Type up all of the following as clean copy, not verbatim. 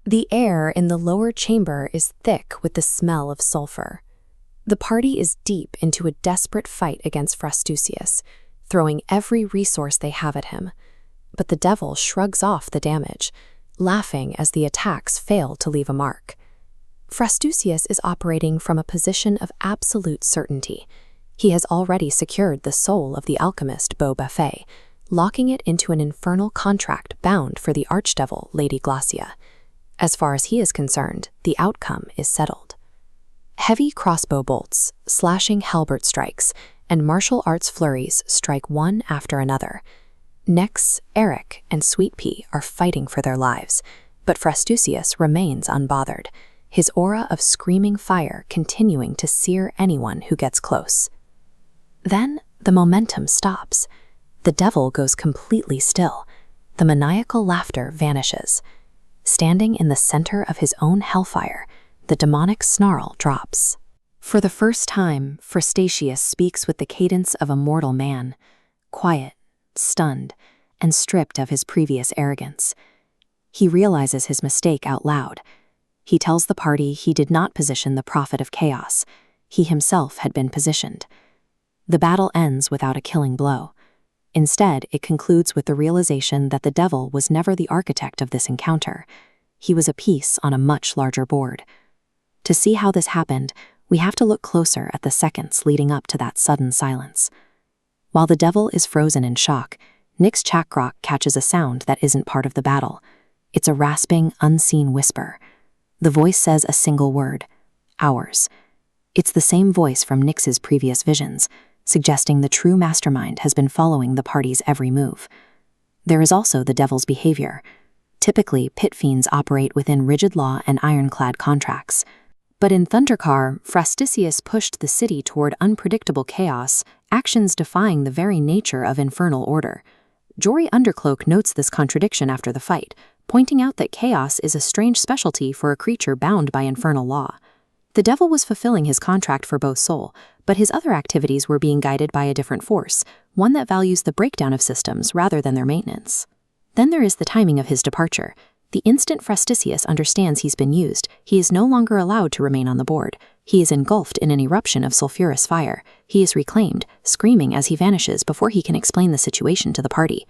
The air in the lower chamber is thick with the smell of sulfur. The party is deep into a desperate fight against Frastusius, throwing every resource they have at him. But the devil shrugs off the damage, laughing as the attacks fail to leave a mark. Frastusius is operating from a position of absolute certainty. He has already secured the soul of the alchemist Beau Buffet, locking it into an infernal contract bound for the archdevil Lady Glacia. As far as he is concerned, the outcome is settled. Heavy crossbow bolts, slashing halberd strikes, and martial arts flurries strike one after another. Nyx, Eric, and Sweet Pea are fighting for their lives, but Frastusius remains unbothered, his aura of screaming fire continuing to sear anyone who gets close. Then the momentum stops. The devil goes completely still. The maniacal laughter vanishes. Standing in the center of his own hellfire, the demonic snarl drops. For the first time, Frastusius speaks with the cadence of a mortal man, quiet, stunned, and stripped of his previous arrogance. He realizes his mistake out loud. He tells the party he did not position the prophet of chaos. He himself had been positioned. The battle ends without a killing blow. Instead, it concludes with the realization that the devil was never the architect of this encounter. He was a piece on a much larger board. To see how this happened, we have to look closer at the seconds leading up to that sudden silence. While the devil is frozen in shock, Nyx Chakrock catches a sound that isn't part of the battle. It's a rasping, unseen whisper. The voice says a single word: ours. It's the same voice from Nyx's previous visions, suggesting the true mastermind has been following the party's every move. There is also the devil's behavior. Typically, pit fiends operate within rigid law and ironclad contracts. But in Thundercar, Frastusius pushed the city toward unpredictable chaos, actions defying the very nature of infernal order. Jory Undercloak notes this contradiction after the fight, pointing out that chaos is a strange specialty for a creature bound by infernal law. The devil was fulfilling his contract for Beau's soul, but his other activities were being guided by a different force, one that values the breakdown of systems rather than their maintenance. Then there is the timing of his departure. The instant Frastusius understands he's been used, he is no longer allowed to remain on the board. He is engulfed in an eruption of sulfurous fire. He is reclaimed, screaming as he vanishes before he can explain the situation to the party.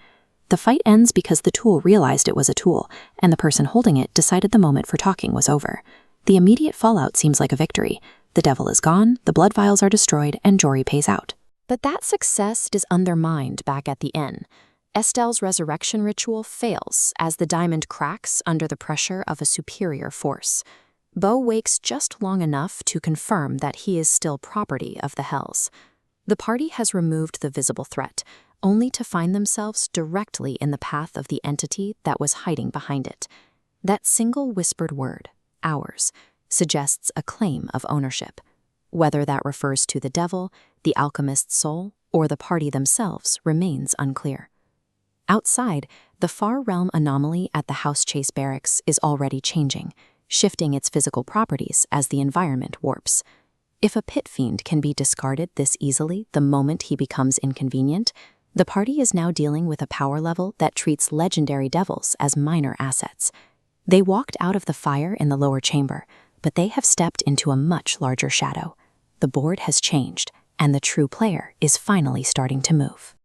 The fight ends because the tool realized it was a tool, and the person holding it decided the moment for talking was over. The immediate fallout seems like a victory. The devil is gone, the blood vials are destroyed, and Jory pays out. But that success is undermined back at the inn. Estelle's resurrection ritual fails as the diamond cracks under the pressure of a superior force. Beau wakes just long enough to confirm that he is still property of the Hells. The party has removed the visible threat, only to find themselves directly in the path of the entity that was hiding behind it. That single whispered word, ours, suggests a claim of ownership. Whether that refers to the devil, the alchemist's soul, or the party themselves remains unclear. Outside, the far realm anomaly at the House Chase Barracks is already changing, shifting its physical properties as the environment warps. If a pit fiend can be discarded this easily the moment he becomes inconvenient, the party is now dealing with a power level that treats legendary devils as minor assets. They walked out of the fire in the lower chamber, but they have stepped into a much larger shadow. The board has changed, and the true player is finally starting to move.